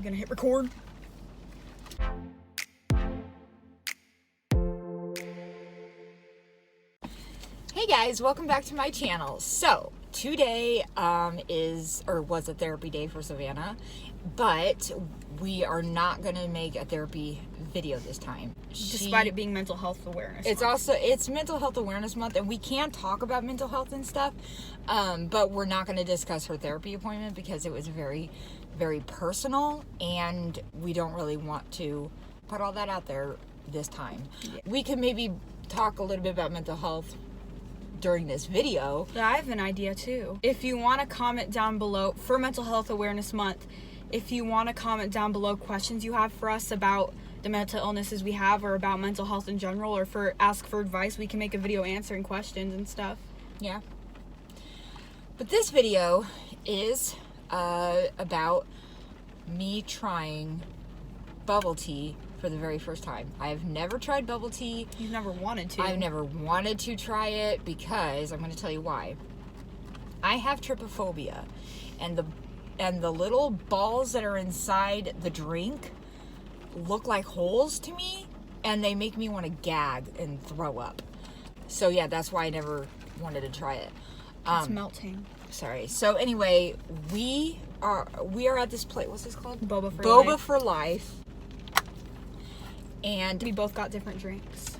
gonna hit record? Hey guys, welcome back to my channel. So today was a therapy day for Savannah, but we are not gonna make a therapy video this time. Despite it being mental health awareness It's mental health awareness month, and we can talk about mental health and stuff, but we're not going to discuss her therapy appointment because it was very, very personal, and we don't really want to put all that out there this time. Yeah. We could maybe talk a little bit about mental health during this video. But I have an idea too. If you want to comment down below for Mental Health Awareness Month, if you want to comment down below questions you have for us about the mental illnesses we have or about mental health in general, or ask for advice, we can make a video answering questions and stuff. Yeah. But this video is about me trying bubble tea for the very first time. I've never tried bubble tea. You've never wanted to. I've never wanted to try it because I'm going to tell you why. I have trypophobia, and the little balls that are inside the drink look like holes to me, and they make me want to gag and throw up. So yeah, that's why I never wanted to try it. It's melting. Sorry. So anyway, we are at this place. What's this called? Boba for Life. And we both got different drinks.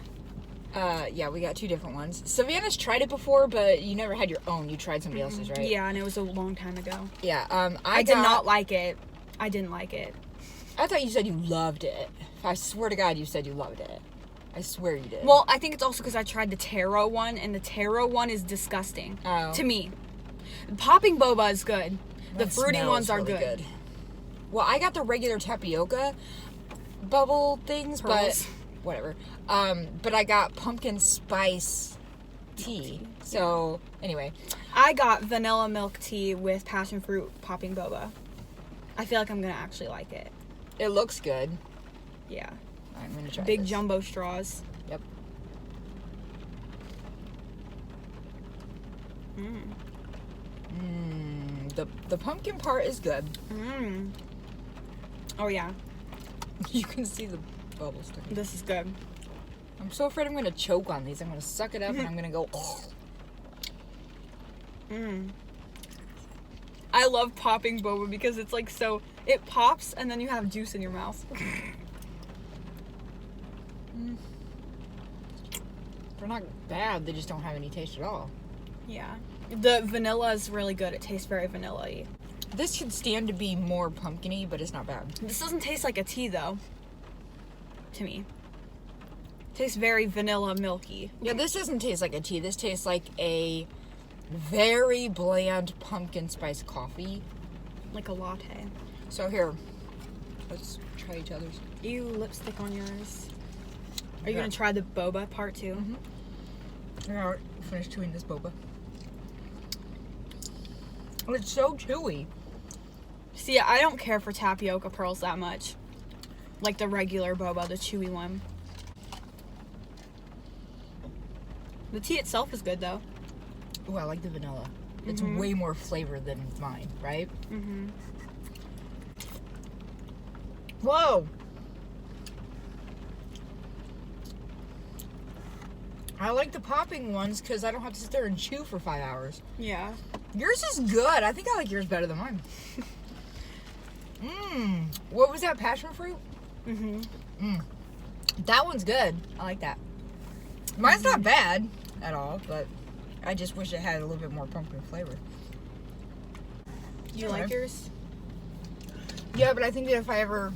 Yeah, we got two different ones. Savannah's tried it before, but you never had your own. You tried somebody else's, right? Yeah, and it was a long time ago. Yeah. I did not like it. I didn't like it. I thought you said you loved it. I swear to God, you said you loved it. I swear you did. Well, I think it's also because I tried the taro one, and the taro one is disgusting to me. Popping boba is good. The fruity ones are really good. Well, I got the regular tapioca bubble things, Pearls. But whatever. But I got pumpkin spice tea. So anyway, I got vanilla milk tea with passion fruit popping boba. I feel like I'm gonna actually like it. It looks good. Yeah. I'm gonna try Big this. jumbo straws. Yep. The pumpkin part is good. Oh yeah. You can see the bubbles sticking. This is good. I'm so afraid I'm gonna choke on these. I'm gonna suck it up and I'm gonna go. I love popping boba because it's like so. It pops and then you have juice in your mouth. They're not bad. They just don't have any taste at all. Yeah. The vanilla is really good. It tastes very vanilla-y. This could stand to be more pumpkin-y, but it's not bad. This doesn't taste like a tea, though. To me. It tastes very vanilla milky. Yeah, this doesn't taste like a tea. This tastes like a very bland pumpkin spice coffee. Like a latte. So here, let's try each other's. Ew, lipstick on yours. Are you going to try the boba part, too? Alright, finish chewing this boba. It's so chewy. See, I don't care for tapioca pearls that much. Like the regular boba, the chewy one. The tea itself is good, though. Oh, I like the vanilla. It's way more flavor than mine, right? Whoa! I like the popping ones because I don't have to sit there and chew for 5 hours. Yeah. Yours is good. I think I like yours better than mine. What was that? Passion fruit? That one's good. I like that. Mine's not bad at all, but I just wish it had a little bit more pumpkin flavor. You like yours? Yeah, but I think that if I ever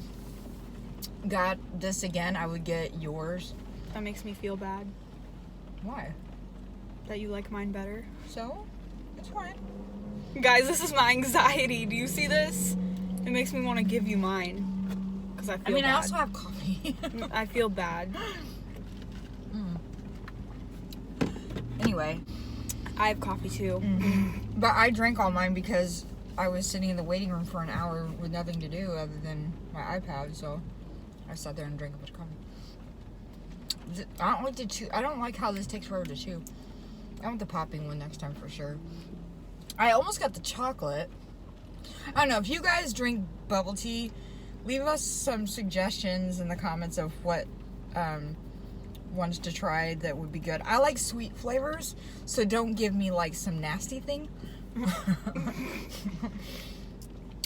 got this again, I would get yours. That makes me feel bad. Why? That you like mine better. So, it's fine. Guys, this is my anxiety. Do you see this? It makes me want to give you mine. Because I feel bad. I also have coffee. I feel bad. Anyway. I have coffee too. But I drank all mine because I was sitting in the waiting room for an hour with nothing to do other than my iPad, so I sat there and drank a bunch of coffee. I don't like to chew. I don't like how this takes forever to chew. I want the popping one next time for sure. I almost got the chocolate. I don't know. If you guys drink bubble tea, leave us some suggestions in the comments of what ones to try that would be good. I like sweet flavors, so don't give me like some nasty thing.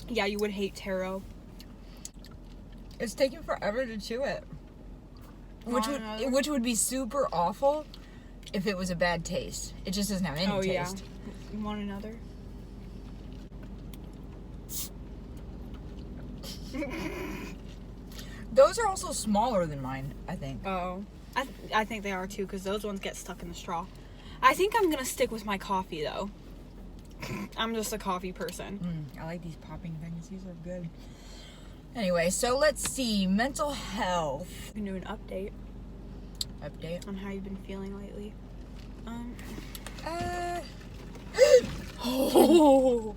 Yeah, you would hate taro. It's taking forever to chew it. Which would be super awful if it was a bad taste. It just doesn't have any taste. You want another? Those are also smaller than mine, I think. Oh. I think they are too, because those ones get stuck in the straw. I think I'm going to stick with my coffee, though. I'm just a coffee person. I like these popping things. These are good. Anyway, so let's see. Mental health. We can do an update. Update? On how you've been feeling lately. Oh.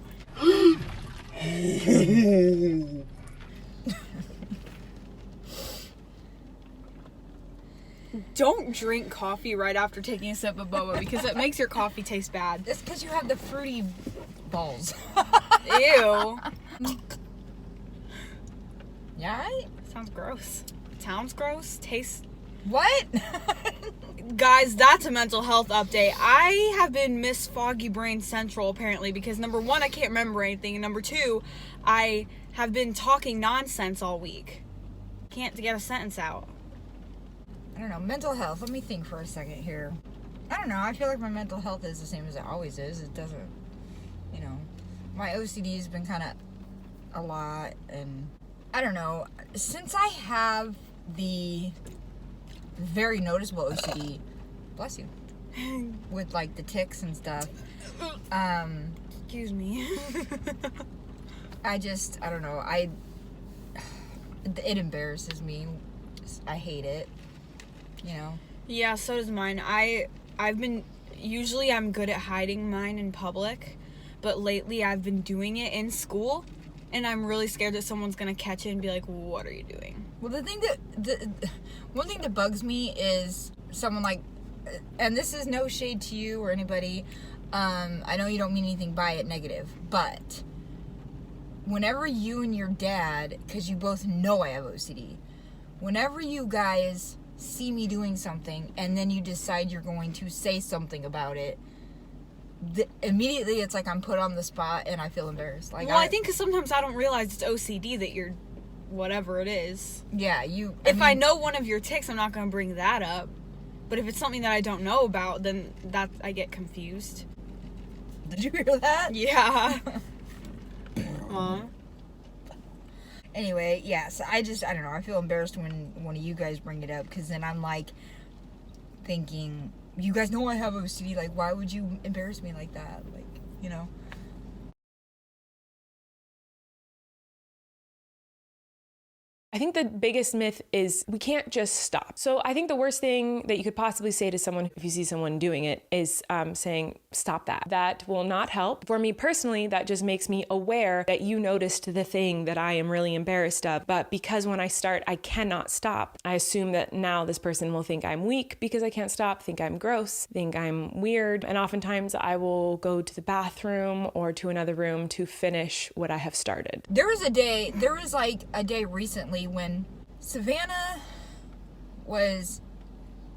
Don't drink coffee right after taking a sip of boba because it makes your coffee taste bad. It's because you have the fruity balls. Ew. Yeah, right? Sounds gross. Sounds gross. Tastes. What? Guys, that's a mental health update. I have been Miss Foggy Brain Central apparently because number one, I can't remember anything, and number two, I have been talking nonsense all week. Can't get a sentence out. I don't know. Mental health. Let me think for a second here. I don't know. I feel like my mental health is the same as it always is. It doesn't, my OCD has been kind of a lot, and I don't know. Since I have the very noticeable OCD, bless you, with like the tics and stuff, Excuse me. I don't know. It embarrasses me. I hate it. Yeah, so does mine. Usually I'm good at hiding mine in public, but lately I've been doing it in school, and I'm really scared that someone's gonna catch it and be like, what are you doing? Well, one thing that bugs me is someone like, and this is no shade to you or anybody, I know you don't mean anything by it negative, but whenever you and your dad, because you both know I have OCD, whenever you guys see me doing something and then you decide you're going to say something about it, immediately it's like I'm put on the spot and I feel embarrassed. Like, well, I think because sometimes I don't realize it's OCD that you're whatever it is. Yeah, If I know one of your tics, I'm not going to bring that up. But if it's something that I don't know about, then I get confused. Did you hear that? Yeah. Anyway, yes, I don't know. I feel embarrassed when one of you guys bring it up, because then I'm like thinking, you guys know I have OCD. Like, why would you embarrass me like that? Like, I think the biggest myth is we can't just stop. So I think the worst thing that you could possibly say to someone if you see someone doing it is saying, stop that. That will not help. For me personally, that just makes me aware that you noticed the thing that I am really embarrassed of. But because when I start, I cannot stop. I assume that now this person will think I'm weak because I can't stop, think I'm gross, think I'm weird. And oftentimes I will go to the bathroom or to another room to finish what I have started. There was a day recently when Savannah was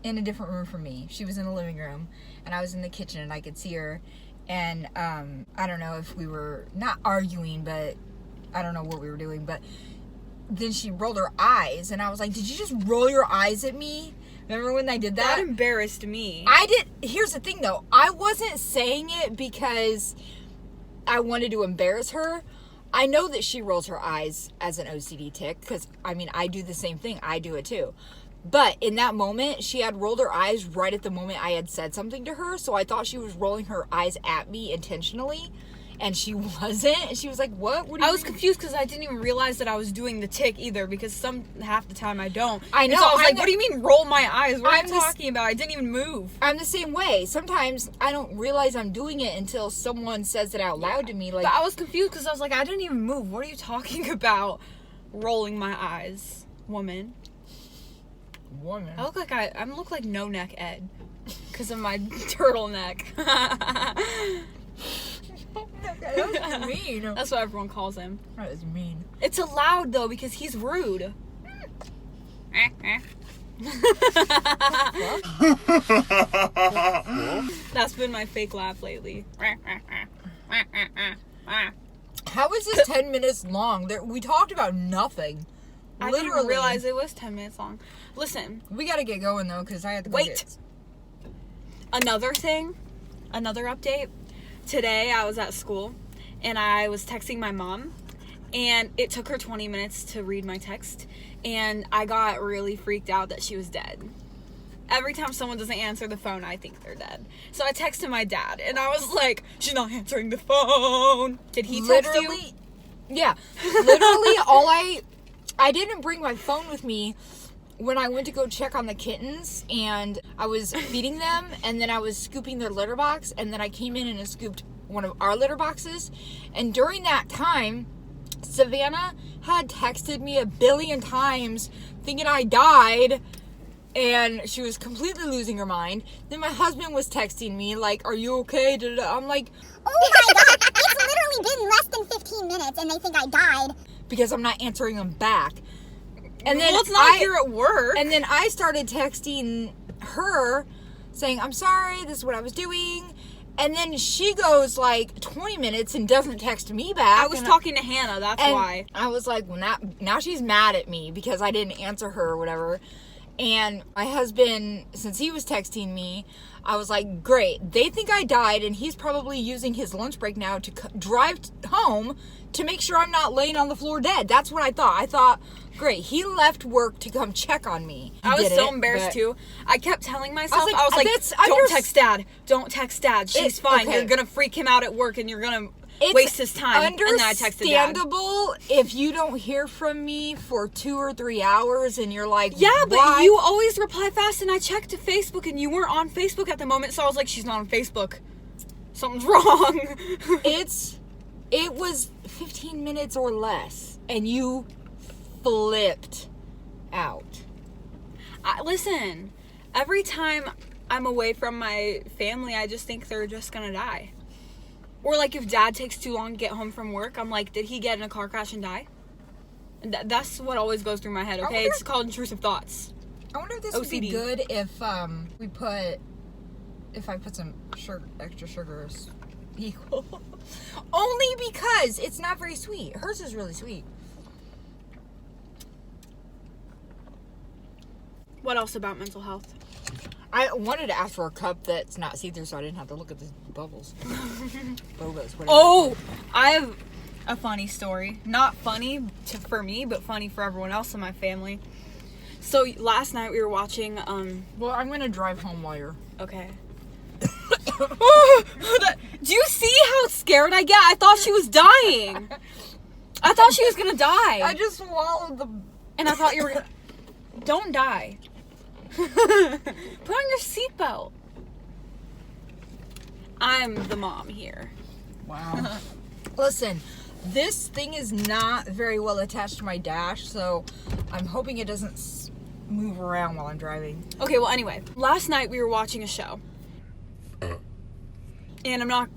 in a different room from me. She was in the living room and I was in the kitchen and I could see her, and I don't know if we were not arguing, but I don't know what we were doing, but then she rolled her eyes and I was like, did you just roll your eyes at me? Remember when I did that? That embarrassed me. Here's the thing though, I wasn't saying it because I wanted to embarrass her. I know that she rolls her eyes as an OCD tic, because, I do the same thing. I do it too. But in that moment, she had rolled her eyes right at the moment I had said something to her, so I thought she was rolling her eyes at me intentionally, and she wasn't. And she was like, what? I was confused because I didn't even realize that I was doing the tic either, because half the time I don't. I know. And so I was like, what do you mean roll my eyes? What are you talking about? I didn't even move. I'm the same way. Sometimes I don't realize I'm doing it until someone says it out loud to me. Like, but I was confused because I was like, I didn't even move. What are you talking about? Rolling my eyes, woman. I look like No Neck Ed because of my turtleneck. That was mean. That's what everyone calls him. That is mean. It's allowed though because he's rude. That's been my fake laugh lately. How is this 10 minutes long? We talked about nothing. I didn't realize it was 10 minutes long. Listen. We gotta get going though, because I have to go Wait. Another thing, another update. Today I was at school and I was texting my mom and it took her 20 minutes to read my text and I got really freaked out that she was dead. Every time someone doesn't answer the phone, I think they're dead. So I texted my dad and I was like, she's not answering the phone. Did he text you? Yeah. Literally I didn't bring my phone with me when I went to go check on the kittens, and I was feeding them, and then I was scooping their litter box, and then I came in and scooped one of our litter boxes, and during that time, Savannah had texted me 1 billion times thinking I died, and she was completely losing her mind. Then my husband was texting me, like, are you okay? I'm like, oh my god, it's literally been less than 15 minutes, and they think I died. Because I'm not answering them back. And then it's not here at work. And then I started texting her saying, I'm sorry, this is what I was doing. And then she goes like 20 minutes and doesn't text me back. I was talking to Hannah, that's why. I was like, well, now she's mad at me because I didn't answer her or whatever. And my husband, since he was texting me, I was like, great. They think I died, and he's probably using his lunch break now to drive home to make sure I'm not laying on the floor dead. That's what I thought. I thought, great. He left work to come check on me. I was so embarrassed, too. I kept telling myself, I was like don't text Dad. Don't text Dad. She's fine. Okay. You're going to freak him out at work, and you're going to waste his time. And then I texted Dad. Understandable if you don't hear from me for 2 or 3 hours and you're like, yeah, but why? You always reply fast, and I checked Facebook and you weren't on Facebook at the moment, so I was like, she's not on Facebook. Something's wrong. It was 15 minutes or less, and you flipped out. Listen, every time I'm away from my family, I just think they're just gonna die. Or like if Dad takes too long to get home from work, I'm like, did he get in a car crash and die? That's what always goes through my head, okay? It's called intrusive thoughts. I wonder if this OCD. would be good if I put some extra sugars equal. Only because it's not very sweet. Hers is really sweet. What else about mental health? I wanted to ask for a cup that's not see-through so I didn't have to look at the bubbles. Bobas, whatever. Oh, I have a funny story. Not funny for me, but funny for everyone else in my family. So last night we were watching, Well, I'm going to drive home while you're... Okay. Do you see how scared I get? I thought she was dying. I thought she was gonna die. I just swallowed the... And I thought you were gonna... Don't die. Put on your seatbelt. I'm the mom here. Wow. Listen, this thing is not very well attached to my dash, so I'm hoping it doesn't move around while I'm driving. Okay, well, anyway. Last night we were watching a show. And I'm not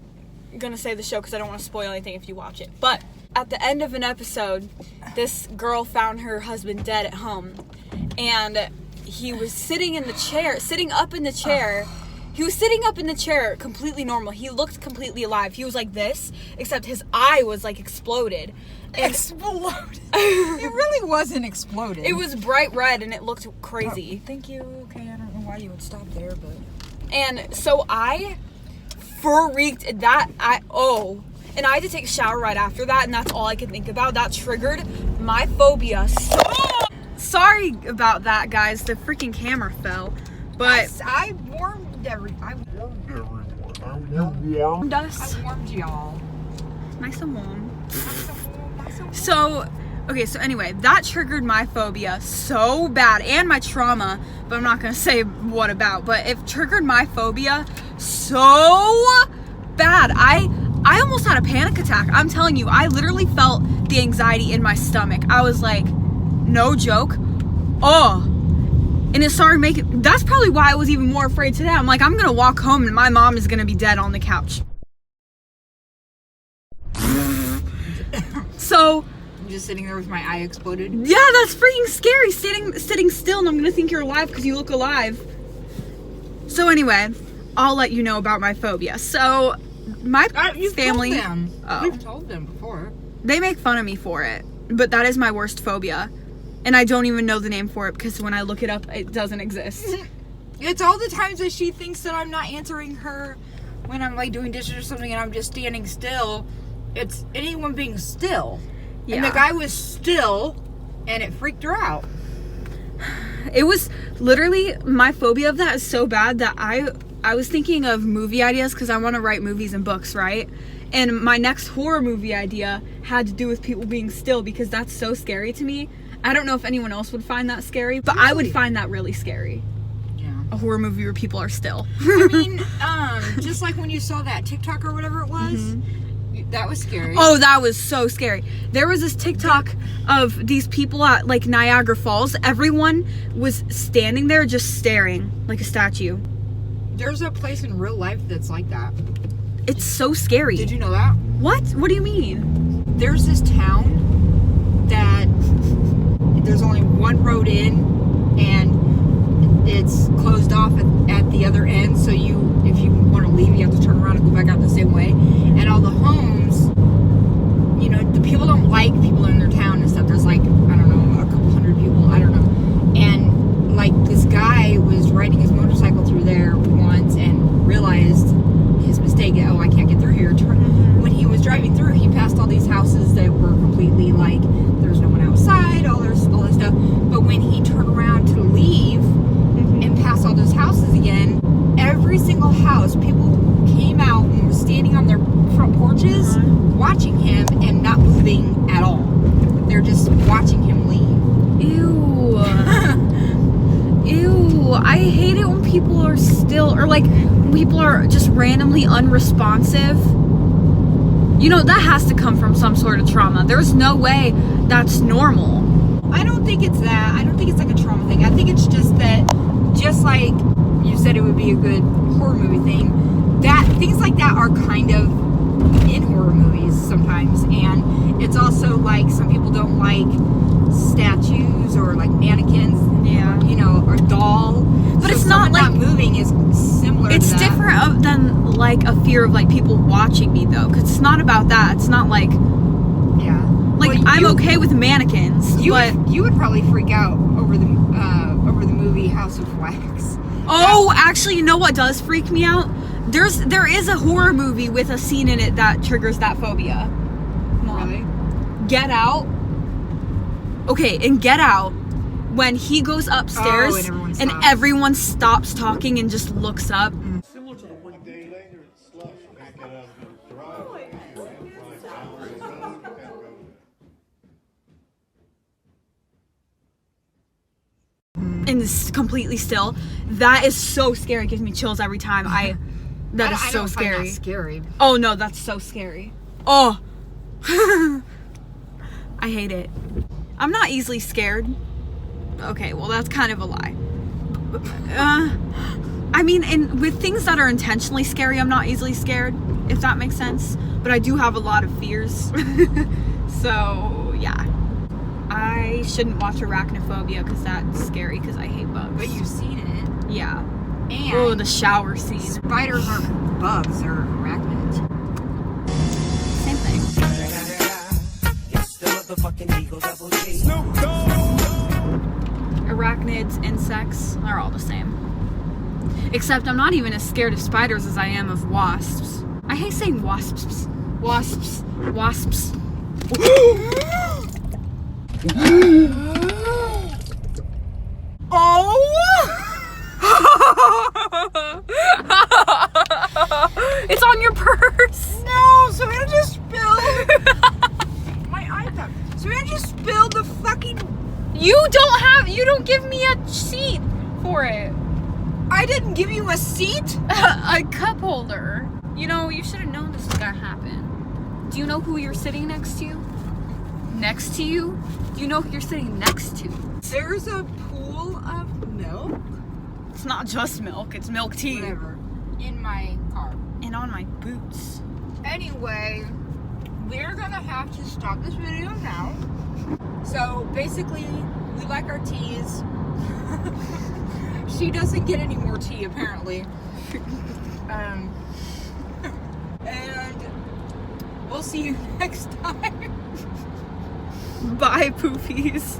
gonna say the show because I don't want to spoil anything if you watch it. But at the end of an episode, this girl found her husband dead at home. And he was sitting up in the chair. He was sitting up in the chair completely normal. He looked completely alive. He was like this, except his eye was like exploded. Exploded? It really wasn't exploded. It was bright red and it looked crazy. Oh, thank you. Okay, I don't know why you would stop there, but... And so I freaked and I had to take a shower right after that, and that's all I could think about. That triggered my phobia. Sorry about that, guys. The freaking camera fell. But I warmed everyone. You warmed us. I warmed y'all. Nice and warm. So anyway, that triggered my phobia so bad, and my trauma, but I'm not gonna say what about, but it triggered my phobia so bad. I almost had a panic attack. I'm telling you, I literally felt the anxiety in my stomach. I was like, no joke. And it started making, that's probably why I was even more afraid today. I'm like, I'm gonna walk home and my mom is gonna be dead on the couch. just sitting there with my eye exploded. Yeah, that's freaking scary. Sitting still, and I'm gonna think you're alive because you look alive. So anyway, I'll let you know about my phobia. So my family, told them. We've told them before. They make fun of me for it, but that is my worst phobia, and I don't even know the name for it because when I look it up, it doesn't exist. It's all the times that she thinks that I'm not answering her when I'm like doing dishes or something, and I'm just standing still. It's anyone being still. Yeah. And the guy was still, and it freaked her out. It was literally, my phobia of that is so bad that I was thinking of movie ideas because I want to write movies and books, right? And my next horror movie idea had to do with people being still because that's so scary to me. I don't know if anyone else would find that scary, but I would find that really scary. Yeah. A horror movie where people are still. I mean, just like when you saw that TikTok or whatever it was. Mm-hmm. That was scary. Oh, that was so scary. There was this TikTok of these people at like Niagara Falls. Everyone was standing there just staring like a statue. There's a place in real life that's like that. It's so scary. Did you know that? What? What do you mean? There's this town that there's only one road in and it's closed off at the other end. So if you want to leave, you have to turn around and go back out the same way. And all the homes, you know, the people don't like people in their town and stuff. There's like, I don't know, a couple hundred people, I don't know. And like this guy was riding his motorcycle through there once and realized his mistake. Oh, I can't get through here. When he was driving through, he passed all these houses that were completely like, there's no one outside, all this stuff. But when he turned around to leave and pass all those houses again, every single house, people came out and were standing on their front porches watching him and not moving at all. They're just watching him leave. Ew. Ew. I hate it when people are still, or like when people are just randomly unresponsive. You know, that has to come from some sort of trauma. There's no way that's normal. I don't think it's that. I don't think it's like a trauma thing. I think it's just that, just like you said it would be a good horror movie thing, that things like that are kind of in horror movies sometimes. And it's also like some people don't like statues or like mannequins, you know, or doll. But so it's not like moving is similar to that. It's different than like a fear of like people watching me though, because it's not about that. It's not like, like well, I'm okay with mannequins. You would probably freak out over the movie House of Wax. Oh, actually, you know what does freak me out? There is a horror movie with a scene in it that triggers that phobia. Really? Get Out. Okay, in Get Out, when he goes upstairs and everyone stops talking and just looks up. Similar to the one day later, slush. Back out of the garage. And it's completely still. That is so scary. It gives me chills every time. That is so scary. Find that scary. Oh no, that's so scary. Oh. I hate it. I'm not easily scared. Okay, well that's kind of a lie. I mean, with things that are intentionally scary, I'm not easily scared, if that makes sense. But I do have a lot of fears. So, yeah. I shouldn't watch Arachnophobia because that's scary because I hate bugs. But you've seen it. Yeah. And oh, the shower scene. Spiders aren't bugs, they're arachnids. Same thing. Arachnids, insects, they're all the same. Except I'm not even as scared of spiders as I am of wasps. I hate saying wasps. Wasps. Wasps. It's on your purse. No, Savannah just spilled my iPad. Savannah just spilled the fucking. You don't give me a seat for it. I didn't give you a seat? A cup holder. You know, you should have known this was gonna happen. Do you know who you're sitting next to? Next to you? Do you know who you're sitting next to? There's a pool of milk. It's not just milk, it's milk tea. Whatever. In my car. And on my boots. Anyway, we're gonna have to stop this video now. So basically, we like our teas. She doesn't get any more tea, apparently. And we'll see you next time. Bye, poofies.